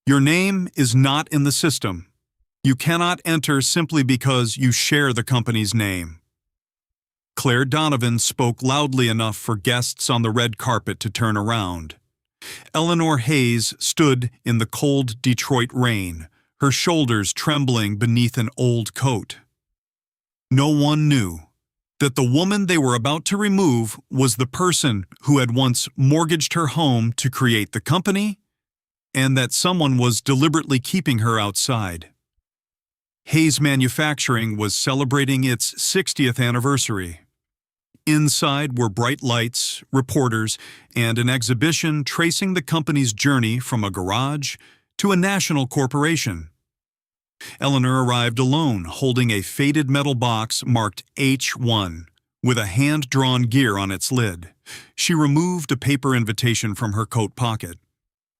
Your name is not in the system. You cannot enter simply because you share the company's name. Claire Donovan spoke loudly enough for guests on the red carpet to turn around. Eleanor Hayes stood in the cold Detroit rain, her shoulders trembling beneath an old coat. No one knew that the woman they were about to remove was the person who had once mortgaged her home to create the company, and that someone was deliberately keeping her outside. Hayes Manufacturing was celebrating its 60th anniversary. Inside were bright lights, reporters, and an exhibition tracing the company's journey from a garage to a national corporation. Eleanor arrived alone, holding a faded metal box marked H1, with a hand-drawn gear on its lid. She removed a paper invitation from her coat pocket.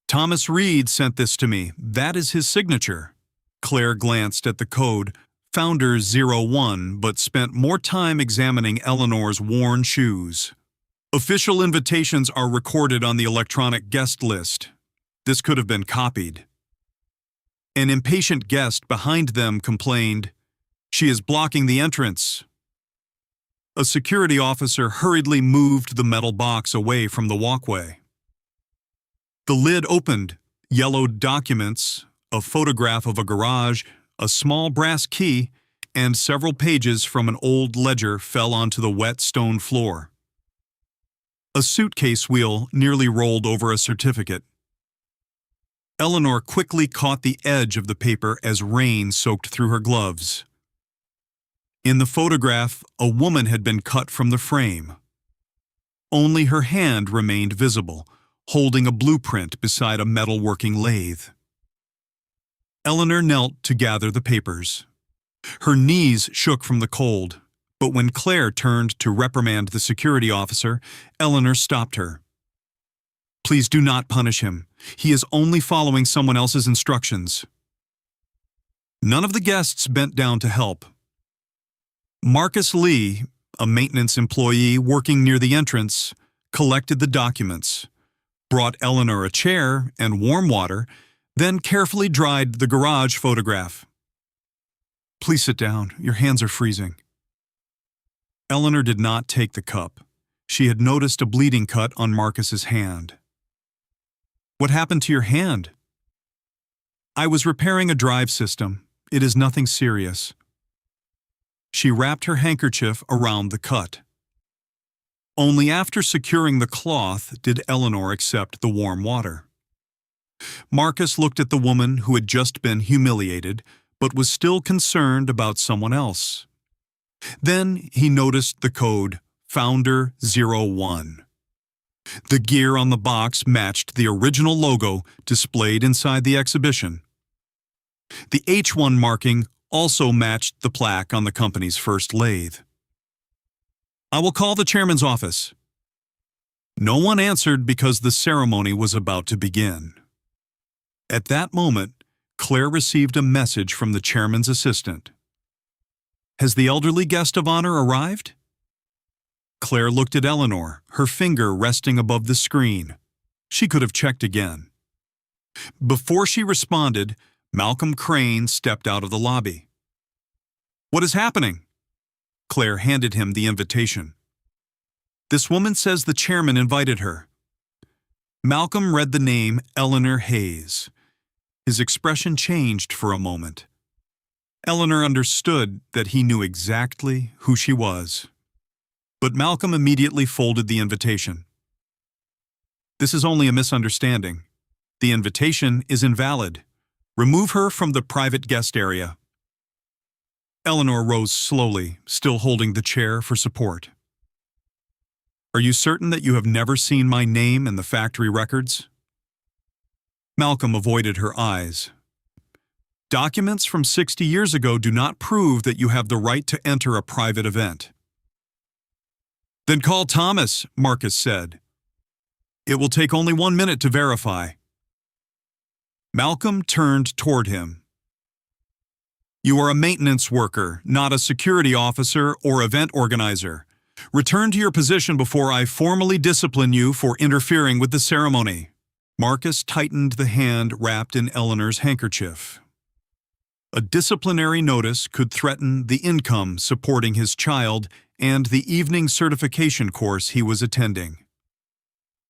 "Thomas Reed sent this to me. That is his signature." Claire glanced at the code, Founder 01, but spent more time examining Eleanor's worn shoes. "Official invitations are recorded on the electronic guest list. This could have been copied." An impatient guest behind them complained, "She is blocking the entrance." A security officer hurriedly moved the metal box away from the walkway. The lid opened. Yellowed documents, a photograph of a garage, a small brass key, and several pages from an old ledger fell onto the wet stone floor. A suitcase wheel nearly rolled over a certificate. Eleanor quickly caught the edge of the paper as rain soaked through her gloves. In the photograph, a woman had been cut from the frame. Only her hand remained visible, holding a blueprint beside a metalworking lathe. Eleanor knelt to gather the papers. Her knees shook from the cold, but when Claire turned to reprimand the security officer, Eleanor stopped her. "Please do not punish him. He is only following someone else's instructions." None of the guests bent down to help. Marcus Lee, a maintenance employee working near the entrance, collected the documents, brought Eleanor a chair and warm water, then carefully dried the garage photograph. "Please sit down. Your hands are freezing." Eleanor did not take the cup. She had noticed a bleeding cut on Marcus's hand. "What happened to your hand?" "I was repairing a drive system. It is nothing serious." She wrapped her handkerchief around the cut. Only after securing the cloth did Eleanor accept the warm water. Marcus looked at the woman who had just been humiliated, but was still concerned about someone else. Then he noticed the code Founder 01. The gear on the box matched the original logo displayed inside the exhibition. The H1 marking also matched the plaque on the company's first lathe. "I will call the chairman's office." No one answered because the ceremony was about to begin. At that moment, Claire received a message from the chairman's assistant. "Has the elderly guest of honor arrived?" Claire looked at Eleanor, her finger resting above the screen. She could have checked again. Before she responded, Malcolm Crane stepped out of the lobby. "What is happening?" Claire handed him the invitation. "This woman says the chairman invited her." Malcolm read the name Eleanor Hayes. His expression changed for a moment. Eleanor understood that he knew exactly who she was. But Malcolm immediately folded the invitation. "This is only a misunderstanding. The invitation is invalid. Remove her from the private guest area." Eleanor rose slowly, still holding the chair for support. "Are you certain that you have never seen my name in the factory records?" Malcolm avoided her eyes. "Documents from 60 years ago do not prove that you have the right to enter a private event." "Then call Thomas," Marcus said. "It will take only 1 minute to verify." Malcolm turned toward him. "You are a maintenance worker, not a security officer or event organizer. Return to your position before I formally discipline you for interfering with the ceremony." Marcus tightened the hand wrapped in Eleanor's handkerchief. A disciplinary notice could threaten the income supporting his child and the evening certification course he was attending.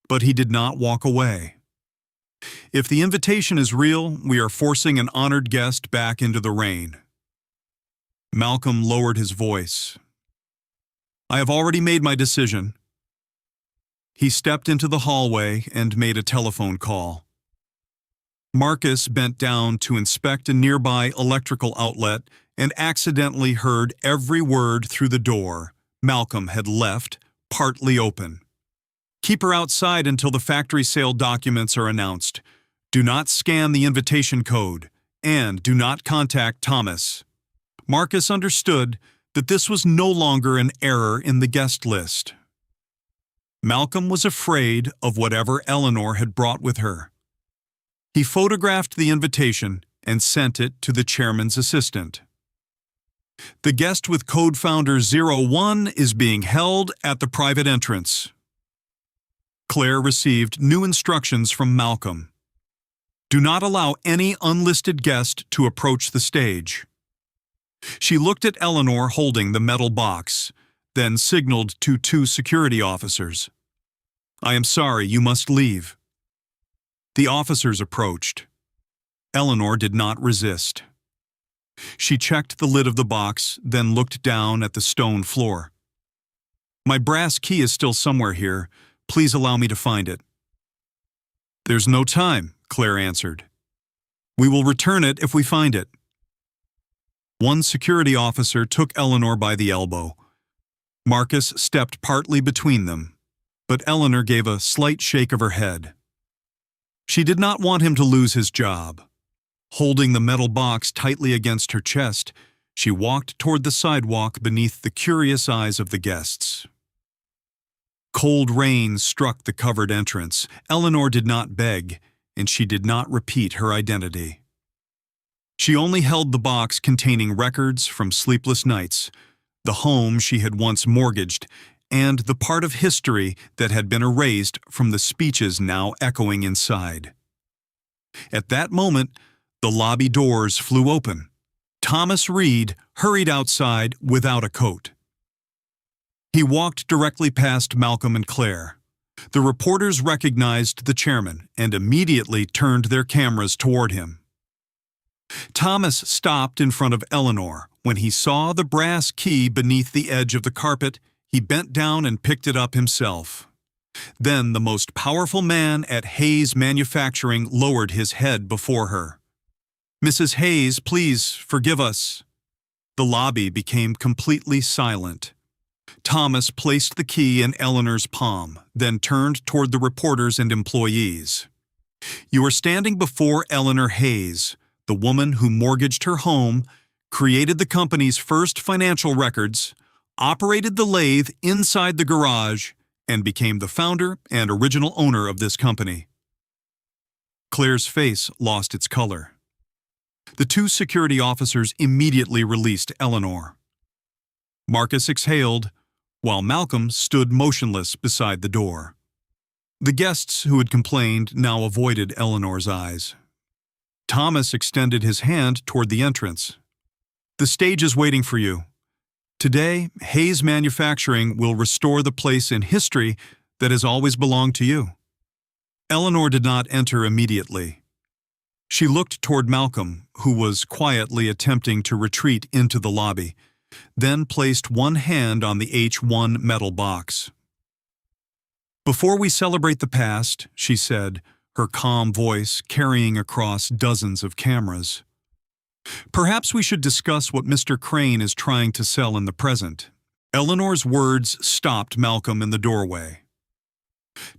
But he did not walk away. If the invitation is real, we are forcing an honored guest back into the rain. Malcolm lowered his voice. I have already made my decision. He stepped into the hallway and made a telephone call. Marcus bent down to inspect a nearby electrical outlet and accidentally heard every word through the door Malcolm had left partly open. Keep her outside until the factory sale documents are announced. Do not scan the invitation code, and do not contact Thomas. Marcus understood that this was no longer an error in the guest list. Malcolm was afraid of whatever Eleanor had brought with her. He photographed the invitation and sent it to the chairman's assistant. The guest with code founder 01 is being held at the private entrance. Claire received new instructions from Malcolm. Do not allow any unlisted guest to approach the stage. She looked at Eleanor holding the metal box, then signaled to 2 security officers. I am sorry, you must leave. The officers approached. Eleanor did not resist. She checked the lid of the box, then looked down at the stone floor. My brass key is still somewhere here. Please allow me to find it. There's no time, Claire answered. We will return it if we find it. One security officer took Eleanor by the elbow. Marcus stepped partly between them, but Eleanor gave a slight shake of her head. She did not want him to lose his job. Holding the metal box tightly against her chest, she walked toward the sidewalk beneath the curious eyes of the guests. Cold rain struck the covered entrance. Eleanor did not beg, and she did not repeat her identity. She only held the box containing records from sleepless nights, the home she had once mortgaged, and the part of history that had been erased from the speeches now echoing inside. At that moment, the lobby doors flew open. Thomas Reed hurried outside without a coat. He walked directly past Malcolm and Claire. The reporters recognized the chairman and immediately turned their cameras toward him. Thomas stopped in front of Eleanor. When he saw the brass key beneath the edge of the carpet, he bent down and picked it up himself. Then the most powerful man at Hayes Manufacturing lowered his head before her. Mrs. Hayes, please forgive us. The lobby became completely silent. Thomas placed the key in Eleanor's palm, then turned toward the reporters and employees. You are standing before Eleanor Hayes, the woman who mortgaged her home, created the company's first financial records, operated the lathe inside the garage, and became the founder and original owner of this company. Claire's face lost its color. The 2 security officers immediately released Eleanor. Marcus exhaled, while Malcolm stood motionless beside the door. The guests who had complained now avoided Eleanor's eyes. Thomas extended his hand toward the entrance. The stage is waiting for you. Today, Hayes Manufacturing will restore the place in history that has always belonged to you. Eleanor did not enter immediately. She looked toward Malcolm, who was quietly attempting to retreat into the lobby, then placed one hand on the H1 metal box. Before we celebrate the past, she said, her calm voice carrying across dozens of cameras, perhaps we should discuss what Mr. Crane is trying to sell in the present. Eleanor's words stopped Malcolm in the doorway.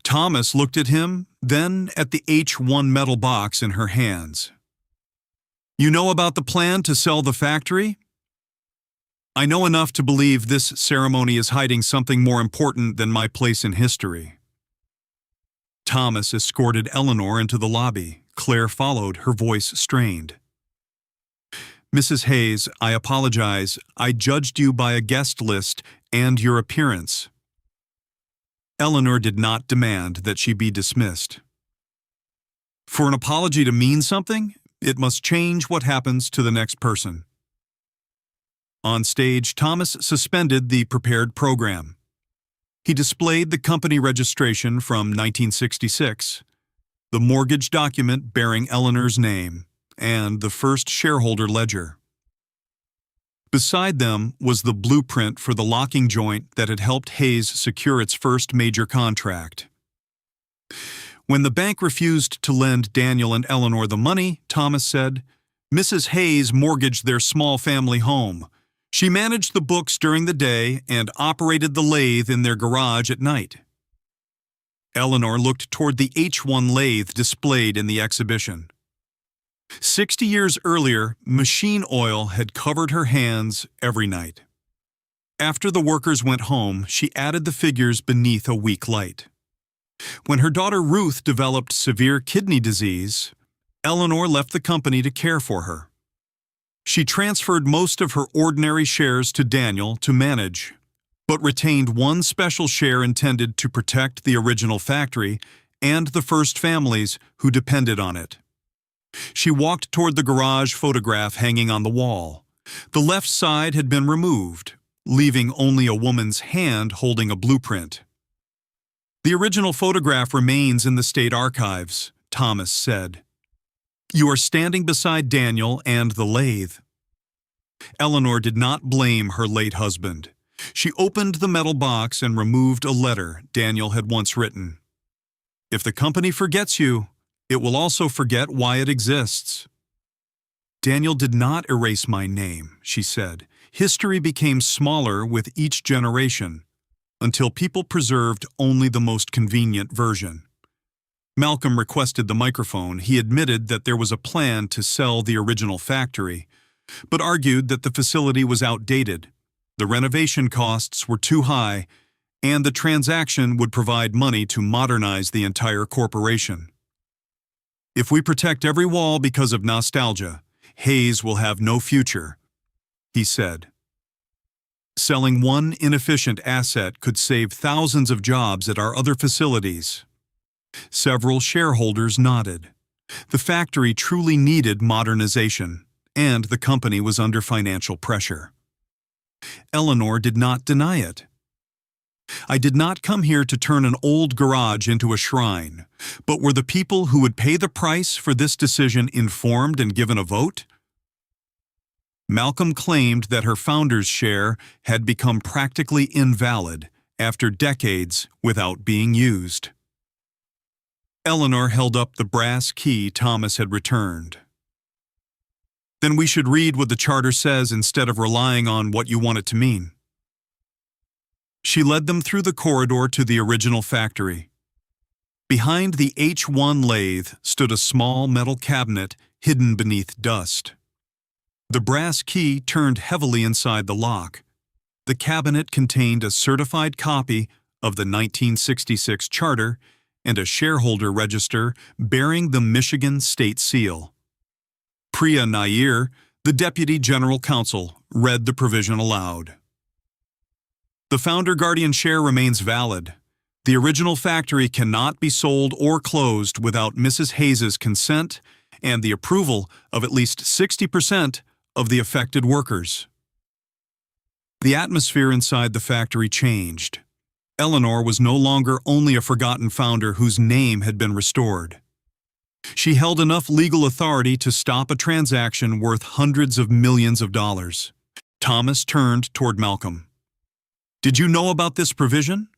Thomas looked at him, then at the H1 metal box in her hands. You know about the plan to sell the factory? I know enough to believe this ceremony is hiding something more important than my place in history. Thomas escorted Eleanor into the lobby. Claire followed, her voice strained. Mrs. Hayes, I apologize. I judged you by a guest list and your appearance. Eleanor did not demand that she be dismissed. For an apology to mean something, it must change what happens to the next person. On stage, Thomas suspended the prepared program. He displayed the company registration from 1966, the mortgage document bearing Eleanor's name, and the first shareholder ledger. Beside them was the blueprint for the locking joint that had helped Hayes secure its first major contract. When the bank refused to lend Daniel and Eleanor the money, Thomas said, "Mrs. Hayes mortgaged their small family home. She managed the books during the day and operated the lathe in their garage at night." Eleanor looked toward the H1 lathe displayed in the exhibition. 60 years earlier, machine oil had covered her hands every night. After the workers went home, she added the figures beneath a weak light. When her daughter Ruth developed severe kidney disease, Eleanor left the company to care for her. She transferred most of her ordinary shares to Daniel to manage, but retained one special share intended to protect the original factory and the first families who depended on it. She walked toward the garage photograph hanging on the wall. The left side had been removed, leaving only a woman's hand holding a blueprint. "The original photograph remains in the state archives," Thomas said. "You are standing beside Daniel and the lathe." Eleanor did not blame her late husband. She opened the metal box and removed a letter Daniel had once written. "If the company forgets you, it will also forget why it exists." "Daniel did not erase my name," she said. "History became smaller with each generation, until people preserved only the most convenient version." Malcolm requested the microphone. He admitted that there was a plan to sell the original factory, but argued that the facility was outdated, the renovation costs were too high, and the transaction would provide money to modernize the entire corporation. "If we protect every wall because of nostalgia, Hayes will have no future," he said. "Selling one inefficient asset could save thousands of jobs at our other facilities." Several shareholders nodded. The factory truly needed modernization, and the company was under financial pressure. Eleanor did not deny it. "I did not come here to turn an old garage into a shrine, but were the people who would pay the price for this decision informed and given a vote?" Malcolm claimed that her founder's share had become practically invalid after decades without being used. Eleanor held up the brass key Thomas had returned. "Then we should read what the charter says instead of relying on what you want it to mean." She led them through the corridor to the original factory. Behind the H1 lathe stood a small metal cabinet hidden beneath dust. The brass key turned heavily inside the lock. The cabinet contained a certified copy of the 1966 charter and a shareholder register bearing the Michigan state seal. Priya Nair, the deputy general counsel, read the provision aloud. "The founder-guardian share remains valid. The original factory cannot be sold or closed without Mrs. Hayes's consent and the approval of at least 60% of the affected workers." The atmosphere inside the factory changed. Eleanor was no longer only a forgotten founder whose name had been restored. She held enough legal authority to stop a transaction worth hundreds of millions of dollars. Thomas turned toward Malcolm. "Did you know about this provision?"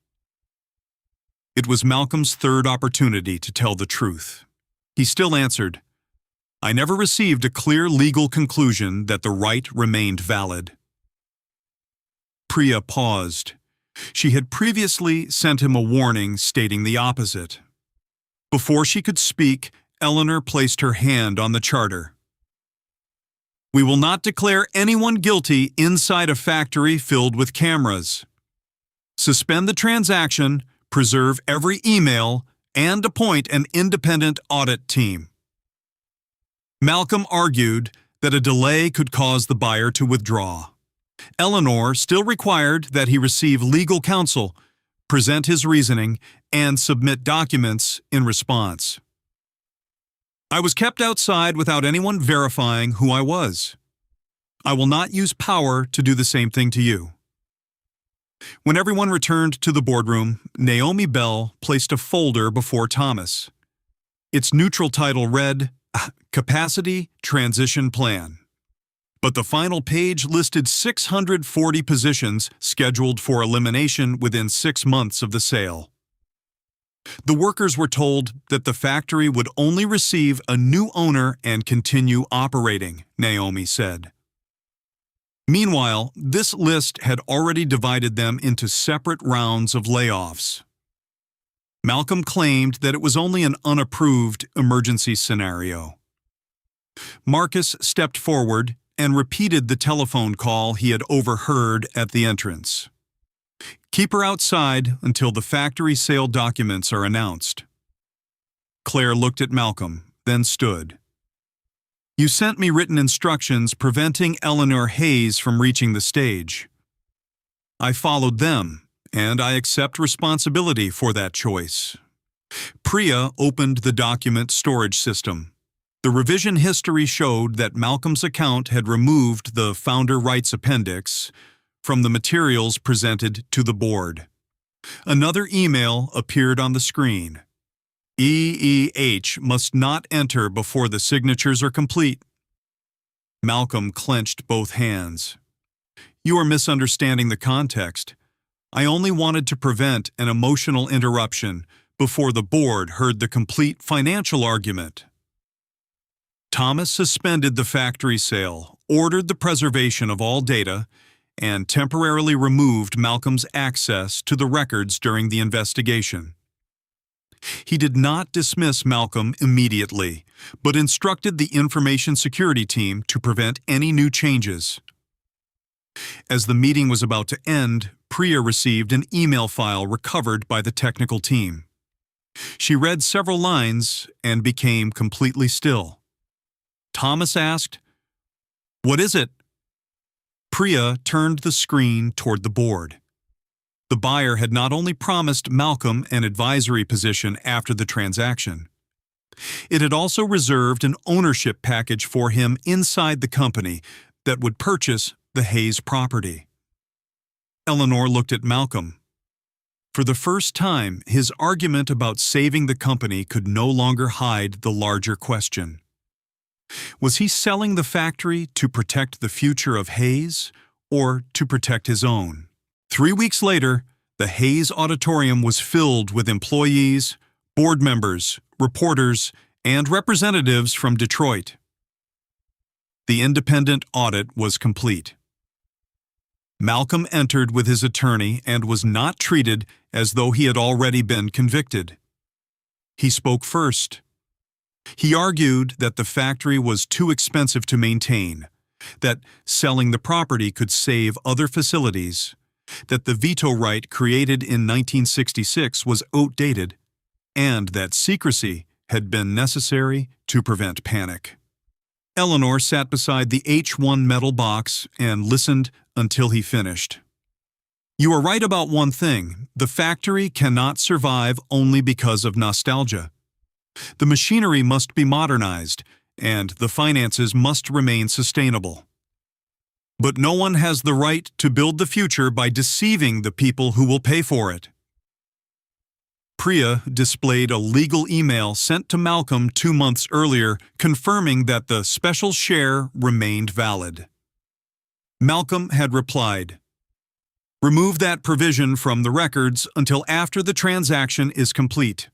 It was Malcolm's third opportunity to tell the truth. He still answered, "I never received a clear legal conclusion that the right remained valid." Priya paused. She had previously sent him a warning stating the opposite. Before she could speak, Eleanor placed her hand on the charter. "We will not declare anyone guilty inside a factory filled with cameras. Suspend the transaction, preserve every email, and appoint an independent audit team." Malcolm argued that a delay could cause the buyer to withdraw. Eleanor still required that he receive legal counsel, present his reasoning, and submit documents in response. I was kept outside without anyone verifying who I was. I will not use power to do the same thing to you." When everyone returned to the boardroom, Naomi Bell placed a folder before Thomas. Its neutral title read, "Capacity Transition Plan." But the final page listed 640 positions scheduled for elimination within 6 months of the sale. The workers were told that the factory would only receive a new owner and continue operating, Naomi said. Meanwhile, this list had already divided them into separate rounds of layoffs. Malcolm claimed that it was only an unapproved emergency scenario. Marcus stepped forward and repeated the telephone call he had overheard at the entrance. "Keep her outside until the factory sale documents are announced." Claire looked at Malcolm, then stood. "You sent me written instructions preventing Eleanor Hayes from reaching the stage. I followed them, and I accept responsibility for that choice." Priya opened the document storage system. The revision history showed that Malcolm's account had removed the Founder Rights Appendix from the materials presented to the board. Another email appeared on the screen. "EEH must not enter before the signatures are complete." Malcolm clenched both hands. "You are misunderstanding the context. I only wanted to prevent an emotional interruption before the board heard the complete financial argument." Thomas suspended the factory sale, ordered the preservation of all data, and temporarily removed Malcolm's access to the records during the investigation. He did not dismiss Malcolm immediately, but instructed the information security team to prevent any new changes. As the meeting was about to end, Priya received an email file recovered by the technical team. She read several lines and became completely still. Thomas asked, "What is it?" Priya turned the screen toward the board. The buyer had not only promised Malcolm an advisory position after the transaction, it had also reserved an ownership package for him inside the company that would purchase the Hayes property. Eleanor looked at Malcolm. For the first time, his argument about saving the company could no longer hide the larger question. Was he selling the factory to protect the future of Hayes or to protect his own? 3 weeks later, the Hayes Auditorium was filled with employees, board members, reporters, and representatives from Detroit. The independent audit was complete. Malcolm entered with his attorney and was not treated as though he had already been convicted. He spoke first. He argued that the factory was too expensive to maintain, that selling the property could save other facilities, that the veto right created in 1966 was outdated, and that secrecy had been necessary to prevent panic. Eleanor sat beside the H1 metal box and listened until he finished. "You are right about one thing. The factory cannot survive only because of nostalgia. The machinery must be modernized, and the finances must remain sustainable. But no one has the right to build the future by deceiving the people who will pay for it." Priya displayed a legal email sent to Malcolm 2 months earlier confirming that the special share remained valid. Malcolm had replied, "Remove that provision from the records until after the transaction is complete."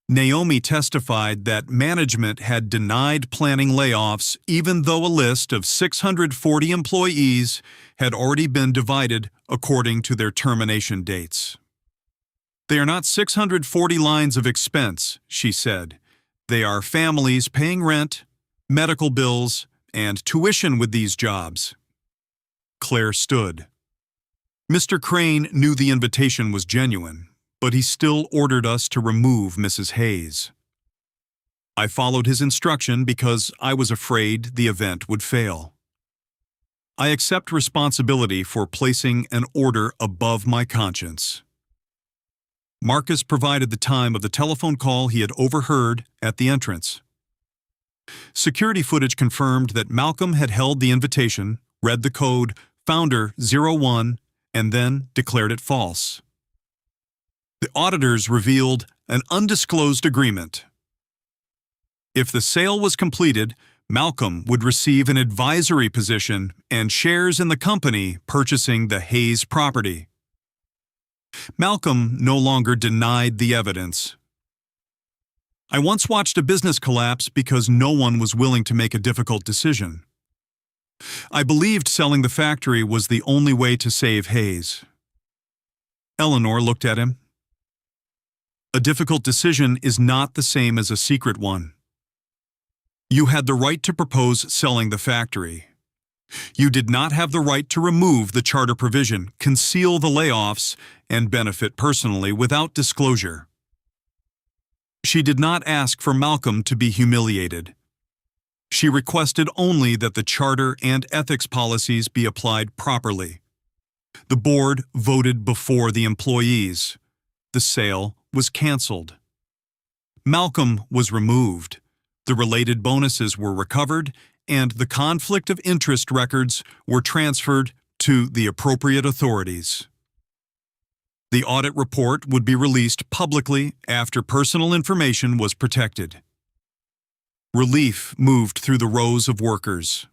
Naomi testified that management had denied planning layoffs even though a list of 640 employees had already been divided according to their termination dates. "They are not 640 lines of expense," she said. "They are families paying rent, medical bills, and tuition with these jobs." Claire stood. Mr. Crane knew the invitation was genuine, but he still ordered us to remove Mrs. Hayes. I followed his instruction because I was afraid the event would fail. I accept responsibility for placing an order above my conscience. Marcus provided the time of the telephone call he had overheard at the entrance. Security footage confirmed that Malcolm had held the invitation, read the code Founder01, and then declared it false. The auditors revealed an undisclosed agreement. If the sale was completed, Malcolm would receive an advisory position and shares in the company purchasing the Hayes property. Malcolm no longer denied the evidence. I once watched a business collapse because no one was willing to make a difficult decision. I believed selling the factory was the only way to save Hayes. Eleanor looked at him. A difficult decision is not the same as a secret one. You had the right to propose selling the factory. You did not have the right to remove the charter provision, conceal the layoffs, and benefit personally without disclosure. She did not ask for Malcolm to be humiliated. She requested only that the charter and ethics policies be applied properly. The board voted before the employees. The sale was canceled. Malcolm was removed. The related bonuses were recovered, and the conflict of interest records were transferred to the appropriate authorities. The audit report would be released publicly after personal information was protected. Relief moved through the rows of workers.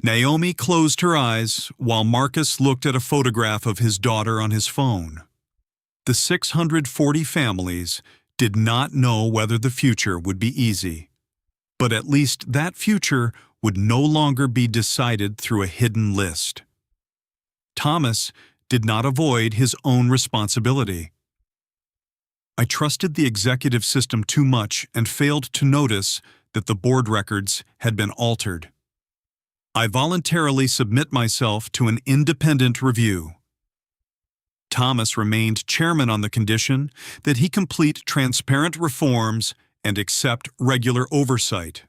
Naomi closed her eyes while Marcus looked at a photograph of his daughter on his phone. The 640 families did not know whether the future would be easy, but at least that future would no longer be decided through a hidden list. Thomas did not avoid his own responsibility. I trusted the executive system too much and failed to notice that the board records had been altered. I voluntarily submit myself to an independent review. Thomas remained chairman on the condition that he complete transparent reforms and accept regular oversight.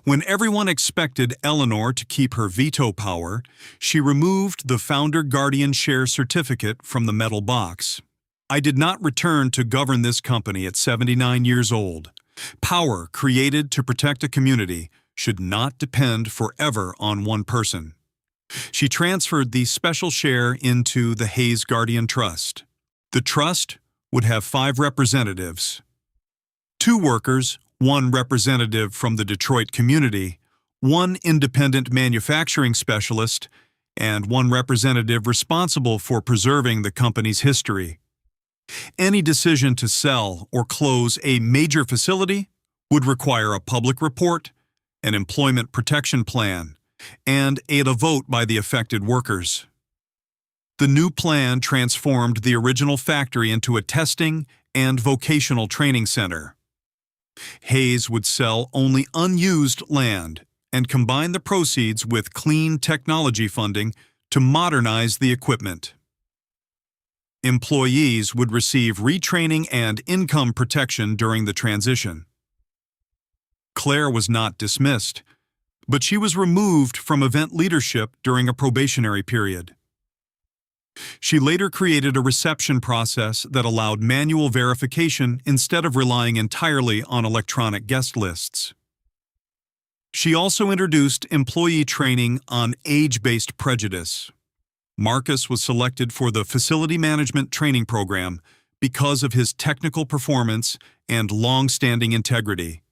When everyone expected Eleanor to keep her veto power, she removed the Founder Guardian Share Certificate from the metal box. I did not return to govern this company at 79 years old. Power created to protect a community should not depend forever on one person. She transferred the special share into the Hayes Guardian Trust. The trust would have 5 representatives: 2 workers, 1 representative from the Detroit community, 1 independent manufacturing specialist, and 1 representative responsible for preserving the company's history. Any decision to sell or close a major facility would require a public report, an employment protection plan, and a vote by the affected workers. The new plan transformed the original factory into a testing and vocational training center. Hayes would sell only unused land and combine the proceeds with clean technology funding to modernize the equipment. Employees would receive retraining and income protection during the transition. Claire was not dismissed, but she was removed from event leadership during a probationary period. She later created a reception process that allowed manual verification instead of relying entirely on electronic guest lists. She also introduced employee training on age-based prejudice. Marcus was selected for the Facility Management Training Program because of his technical performance and long-standing integrity,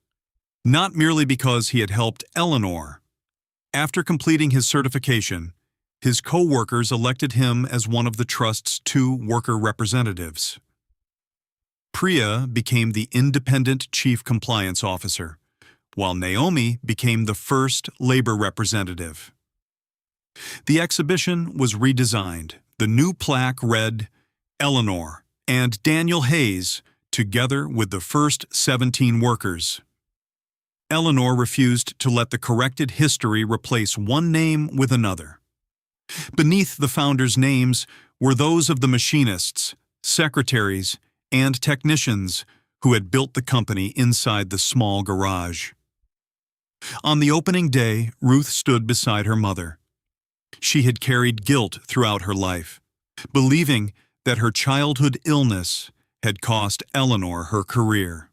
not merely because he had helped Eleanor. After completing his certification, his co-workers elected him as one of the trust's 2 worker representatives. Priya became the independent chief compliance officer, while Naomi became the first labor representative. The exhibition was redesigned. The new plaque read, "Eleanor and Daniel Hayes, together with the first 17 workers." Eleanor refused to let the corrected history replace one name with another. Beneath the founders' names were those of the machinists, secretaries, and technicians who had built the company inside the small garage. On the opening day, Ruth stood beside her mother. She had carried guilt throughout her life, believing that her childhood illness had cost Eleanor her career.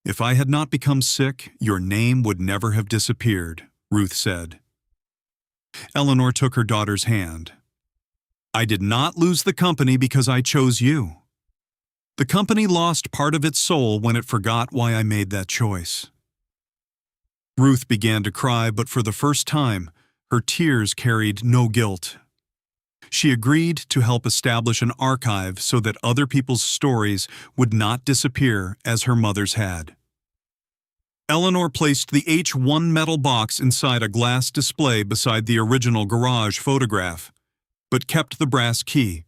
"If I had not become sick, your name would never have disappeared," Ruth said. Eleanor took her daughter's hand. "I did not lose the company because I chose you. The company lost part of its soul when it forgot why I made that choice." Ruth began to cry, but for the first time, her tears carried no guilt. She agreed to help establish an archive so that other people's stories would not disappear as her mother's had. Eleanor placed the H1 metal box inside a glass display beside the original garage photograph, but kept the brass key.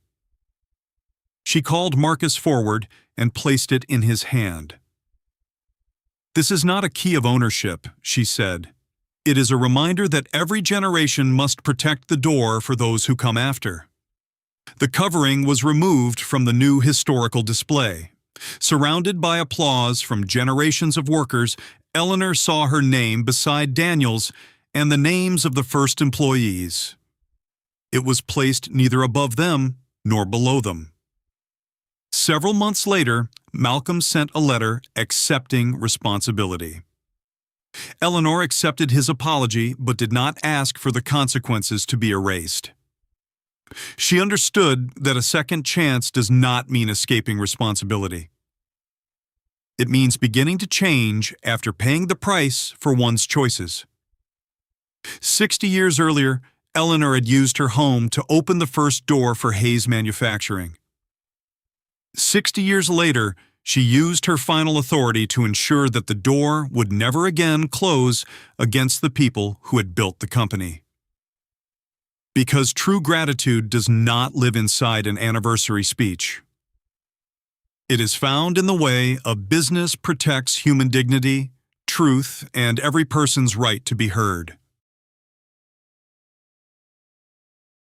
She called Marcus forward and placed it in his hand. "This is not a key of ownership," she said. "It is a reminder that every generation must protect the door for those who come after." The covering was removed from the new historical display. Surrounded by applause from generations of workers, Eleanor saw her name beside Daniel's and the names of the first employees. It was placed neither above them nor below them. Several months later, Malcolm sent a letter accepting responsibility. Eleanor accepted his apology but did not ask for the consequences to be erased. She understood that a second chance does not mean escaping responsibility. It means beginning to change after paying the price for one's choices. 60 years earlier, Eleanor had used her home to open the first door for Hayes Manufacturing. 60 years later, she used her final authority to ensure that the door would never again close against the people who had built the company. Because true gratitude does not live inside an anniversary speech. It is found in the way a business protects human dignity, truth, and every person's right to be heard.